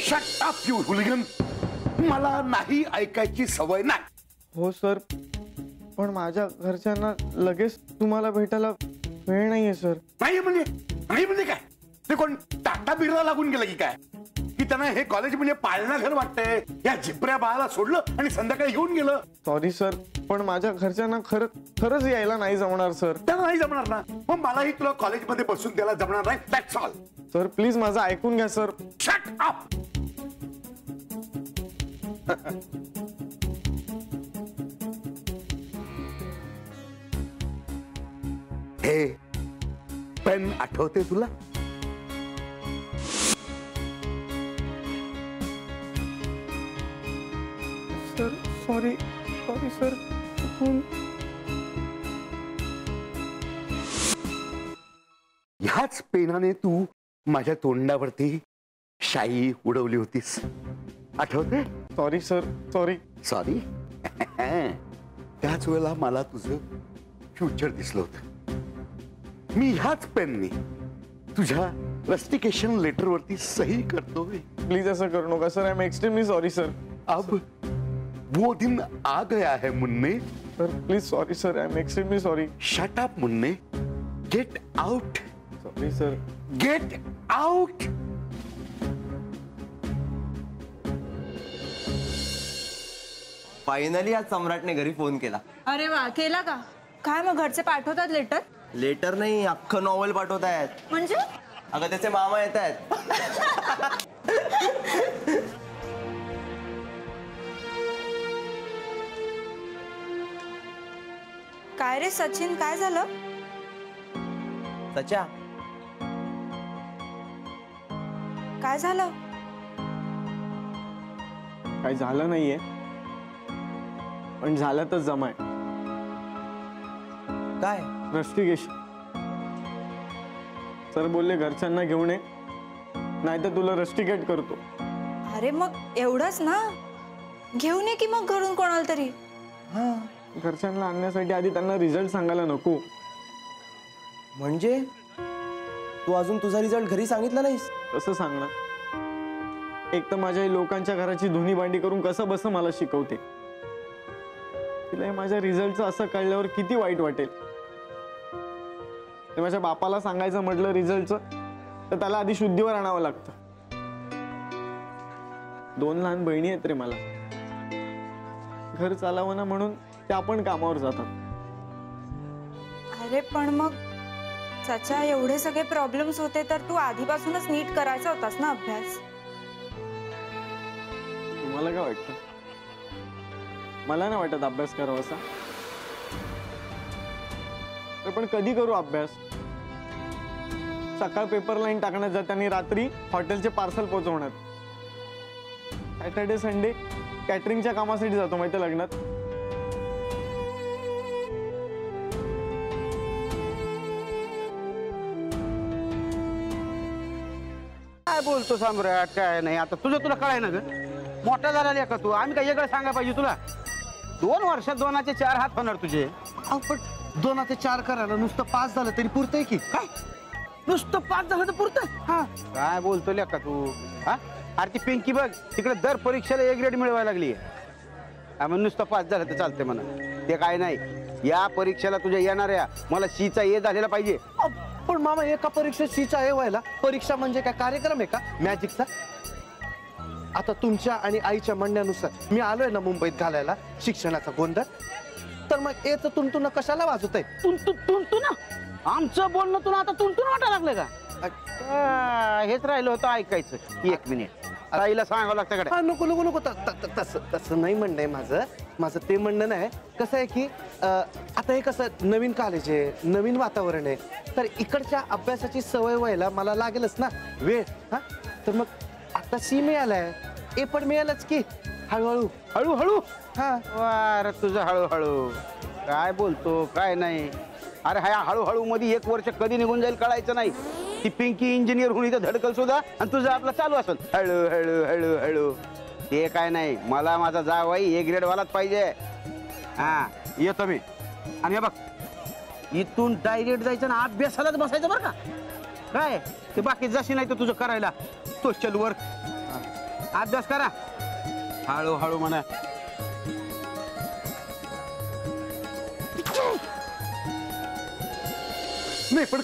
Shut up you हुलिगन. मला नाही ऐकायची सवय नाही. हो सर, पण माझ्या घरच्यांना लगेच तुम्हाला भेटायला वेळ नाहीये सर. नाही म्हणजे काय? ते कोण टाटा बिर्ला लागून गेलं की काय? की त्यांना हे कॉलेज म्हणजे पाळणा घर वाटतंय? या झिपऱ्या बाळाला सोडलं आणि संध्याकाळी घेऊन गेलं. सॉरी सर, पण माझ्या घरच्यांना खरंच यायला नाही जमणार सर. त्यांना नाही जमणार ना, मग मलाही तुला कॉलेजमध्ये बसून द्यायला जमणार नाही. That's all. सर प्लीज माझं ऐकून घ्या सर. Shut up. हे पेन आठवते तुला? Sir sorry sir. ह्याच पेनाने तू माझ्या तोंडावरती शाई उडवली होतीस, आठवते? Sorry sir. सॉरी. त्याच वेळेला मला तुझं फ्युचर दिसलं होतं. मी ह्याच पेनने तुझ्या रस्टिकेशन लेटर वरती सही करतोय. प्लीज असं करू नका sir. I am extremely sorry sir. अब वो दिन आ गया है मुन्ने. Sir please sorry sir. I am extremely sorry. Shut up मुन्ने. Get out. Sorry sir. Get out. Finally आज सम्राटने घरी फोन केला. अरे वा, केला का? काय मग घरचे पाठवतात लेटर? लेटर नाही, अख्खं नॉवेल पाठवतायत. म्हणजे? अगं त्याचे मामा येत आहेत. काय रे सचिन, काय झालं? सच्या, काय झालं? काही झालं नाहीये, पण झालं तर जमाय. काय? रस्टिकेशन. सर बोलले घरच्यांना घेऊन ये, नाही तर तुला रस्टिकेट करतो. अरे मग एवढंच ना, घेऊन ये की मग घरून कोणाला तरी. हा, घरच्यांना आणण्यासाठी आधी त्यांना रिझल्ट सांगायला नको. म्हणजे तू अजून तुझा रिझल्ट घरी सांगितला नाहीस? कसं सांगणार? एक तर माझ्या लोकांच्या घराची धुनी भांडी करून कसं बस मला शिकवते. तिला माझ्या रिझल्टचं असं कळल्यावर किती वाईट वाटेल. ते माझ्या बापाला सांगायचं म्हटलं रिझल्टचं, तर त्याला आधी शुद्धीवर आणावं लागतं. 2 लहान बहिणी आहेत रे मला. घर चालावं ना म्हणून त्या पण कामावर जातात. अरे पण मग चाचा, एवढे सगळे प्रॉब्लेम्स होते तर तू आधीपासूनच नीट करायचा होतास ना अभ्यास. तुम्हाला काय वाटतं? मला नाही वाटत अभ्यास करावा असा. पण कधी करू अभ्यास? सकाळ पेपर लाईन टाकण्यात जात आणि रात्री हॉटेलचे पार्सल पोहोचवण्यात. सॅटर्डे संडे कॅटरिंगच्या कामासाठी जातो माहिती लग्नात. काय बोलतो सम्राट? काय नाही, आता तुला कळाय ना ग. मोठा झाला का तू? आम्ही काय वेगळं सांगा पाहिजे तुला? 2 वर्षात 2चे 4 हात होणार तुझे. पण 2चे 4 करायला नुसतं 5 झालं तरी पुरतंय की काय? नुसतं 5 झालं तर पुरतं? हा, काय बोलतो का तू? हा, अरे ती पिंकी बघ तिकडे दर परीक्षेला A ग्रेड मिळवायला लागली. नुसतं 5 झालं तर चालतंय म्हणा. ते काय नाही, या परीक्षेला तुझ्या येणाऱ्या मला Cचा A झालेला पाहिजे. पण मामा, एका परीक्षेत Cचा A व्हायला परीक्षा म्हणजे काय कार्यक्रम आहे का मॅजिकचा? आता तुमच्या आणि आईच्या म्हणण्यानुसार मी आलोय ना मुंबईत घालायला शिक्षणाचा गोंधळ, तर मग एच तुंतुन कशाला वाजत आहे? तुंतुन? आमचं बोलणं तुला आता तुंतुन वाटायला लागलं का? हेच राहिलं होतं ऐकायचं. 1 मिनिट, आईला सांगावं लागतं कडे. नको तसं नाही म्हणणं आहे माझं ते म्हणणं नाही. कसं आहे की आता हे कसं नवीन कॉलेज आहे, नवीन वातावरण आहे, तर इकडच्या अभ्यासाची सवय व्हायला मला लागेलच ना वेळ. हा, तर मग आता C मिळालाय, A पण मिळालंच की हळूहळू. हा, अरे तुझं हळूहळू काय बोलतो काय नाही. अरे ह्या हळूहळू मध्ये 1 वर्ष कधी निघून जाईल कळायचं नाही. ती पिंकी इंजिनियर होऊन इथं धडकल सुद्धा आणि तुझं आपलं चालू असेल हळू. ते काय नाही, मला माझा जावई A ग्रेड वालाच पाहिजे. हा, येतो मी. आणि हे बघ, इथून डायरेक्ट जायचं ना अभ्यासालाच बसायचं बरं का. काय ते बाकी जशी नाही तर तुझं करायला. सोशल वर्क अभ्यास करा. हळूहळू म्हणा. नाही पण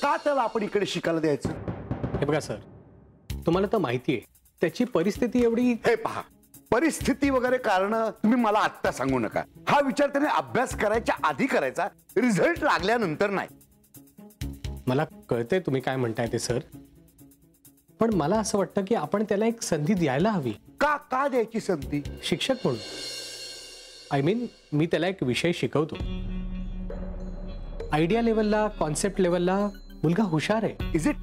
का त्याला आपण इकडे शिकायला द्यायचं? हे बघा सर, तुम्हाला तर माहिती आहे त्याची परिस्थिती एवढी. हे पहा, परिस्थिती वगैरे कारण तुम्ही मला आत्ता सांगू नका. हा विचार त्याने अभ्यास करायच्या आधी करायचा, रिझल्ट लागल्यानंतर नाही. मला कळतंय तुम्ही काय म्हणताय ते सर, पण मला असं वाटतं की आपण त्याला एक संधी द्यायला हवी. का द्यायची संधी? शिक्षक म्हणून आय मीन मी त्याला एक विषय शिकवतो. आयडिया लेवलला, कॉन्सेप्ट लेवलला मुलगा हुशार आहे. Is it?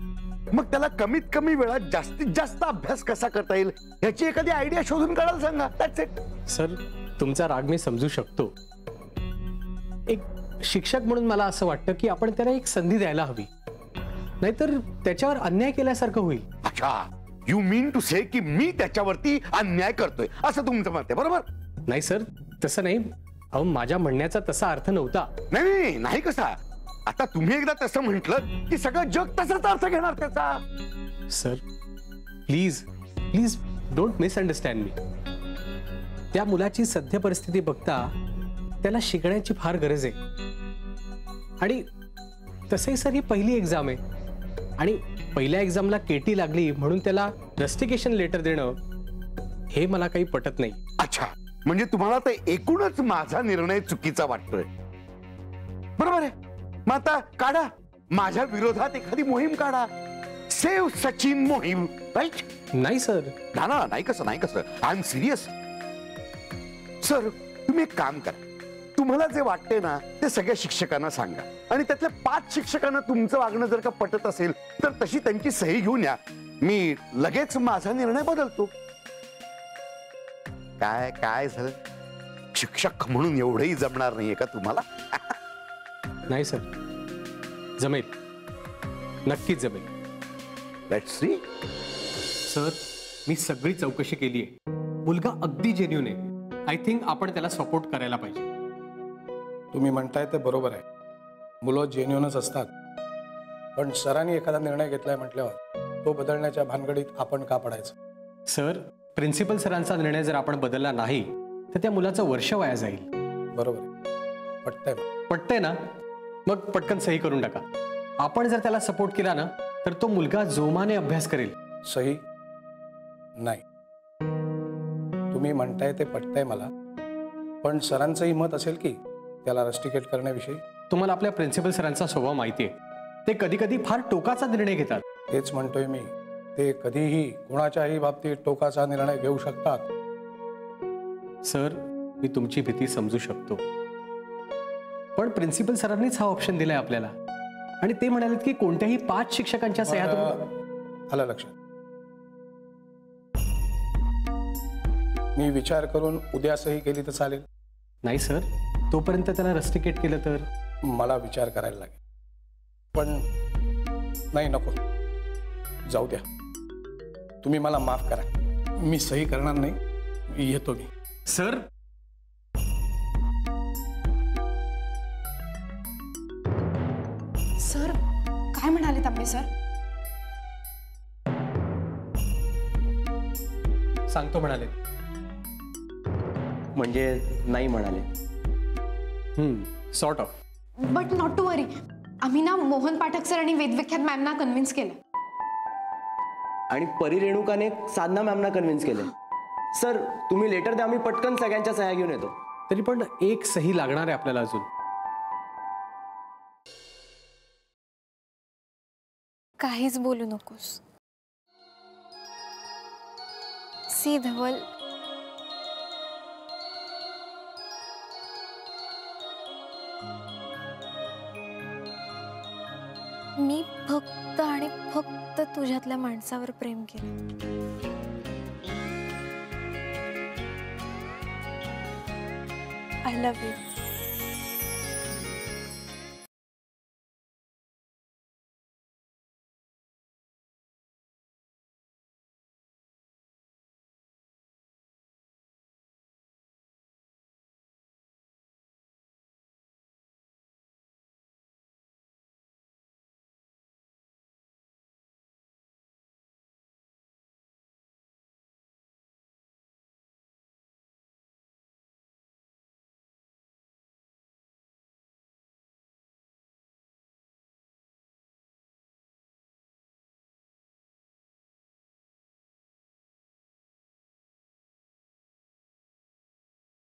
मग त्याला कमीत कमी वेळात जास्तीत जास्त अभ्यास कसा करता येईल ह्याची एखादी आयडिया शोधून काढायला सांगा. That's it. सर, तुमचा राग मी समजू शकतो. एक शिक्षक म्हणून मला असं वाटतं की आपण त्याला एक संधी द्यायला हवी, नाहीतर त्याच्यावर अन्याय केल्यासारखं होईल. अच्छा, यू मीन टू से की मी त्याच्यावरती अन्याय करतोय असं तुमचं मत आहे, बरोबर? नाही सर, तसं नाही. अहो, माझ्या म्हणण्याचा तसा अर्थ नव्हता. नाही कसा. आता तुम्ही एकदा तसं म्हटलं की सगळं जग तसाच अर्थ घेणार त्याचा. Sir, please please don't misunderstand me. त्या मुलाची सध्या परिस्थिती बघता त्याला शिकण्याची फार गरज आहे. आणि तसे सर ही पहिली एक्झाम आहे आणि पहिल्या एक्झामला केटी लागली म्हणून त्याला रस्टिकेशन लेटर देणं हे मला काही पटत नाही. अच्छा, म्हणजे तुम्हाला तर एकूणच माझा निर्णय चुकीचा वाटतोय, बरोबर आहे? मग आता काढा, माझ्या विरोधात एखादी मोहीम काढा. सेव्ह सचिन मोहीम, राईट? नाही सर. नाही कसं आय एम सिरियस. सर, तुम्ही एक काम करा, तुम्हाला जे वाटते ना ते सगळ्या शिक्षकांना सांगा आणि त्यातल्या 5 शिक्षकांना तुमचं वागणं जर का पटत असेल तर तशी त्यांची सही घेऊन या. मी लगेच माझा निर्णय बदलतो. काय झालं? शिक्षक म्हणून एवढंही जमणार नाहीये का तुम्हाला? नाही सर, जमेल, नक्कीच जमेल. Let's see. सर, मी सगळी चौकशी केली आहे. मुलगा अगदी जेन्युइन आहे. आय थिंक आपण त्याला सपोर्ट करायला पाहिजे. तुम्ही म्हणताय ते बरोबर आहे, मुलं जेन्युइनच असतात. पण सरांनी एखादा निर्णय घेतलाय म्हटल्यावर तो बदलण्याच्या भानगडीत आपण का पडायचं? सर, प्रिन्सिपल सरांचा निर्णय जर आपण बदलला नाही तर त्या मुलाचं वर्ष वाया जाईल. बरोबर आहे, पटतंय. पटतंय ना? मग पटकन सही करून टाका. आपण जर त्याला सपोर्ट केला ना तर तो मुलगा जोमाने अभ्यास करेल. सही नाही. तुम्ही म्हणताय ते पटतंय मला, पण सरांचंही मत असेल की त्याला रस्टिकेट करण्याविषयी. तुम्हाला आपल्या प्रिन्सिपल सरांचा स्वभाव माहिती आहे. ते कधी कधी फार टोकाचा निर्णय घेतात. तेच म्हणतोय मी, ते कधीही कोणाच्याही बाबतीत टोकाचा निर्णय घेऊ शकतात. सर, मी तुमची भीती समजू शकतो, पण प्रिन्सिपल सरांनीच हा ऑप्शन दिलाय आपल्याला आणि ते म्हणालेत की कोणत्याही 5 शिक्षकांच्या सह्या. आलं लक्षात. मी विचार करून उद्या सही केली तर चालेल? नाही सर, तोपर्यंत त्याला रस्टिकेट केलं तर. मला विचार करायला लागेल. पण नाही, नको, जाऊ द्या. तुम्ही मला माफ करा, मी सही करणार नाही. येतो मी. सर, सर काय म्हणाले तांबे सर? सांगतो म्हणाले. म्हणजे नाही म्हणाले. Sort of. But not to worry, आम्ही ना मोहन पाठक सर आणि वेदविख्यात मॅमना कन्व्हिन्स केलं. आणि परी रेणुकाने साधना मॅमना कन्व्हिन्स केले. सर, तुम्ही लेटर द्या, आम्ही पटकन सगळ्यांच्या सह्या घेऊन येतो. तरी पण एक सही लागणार आहे आपल्याला अजून. काहीच बोलू नकोस. सी धवल, मी फक्त आणि फक्त तुझ्यातल्या माणसावर प्रेम केलं. I love you.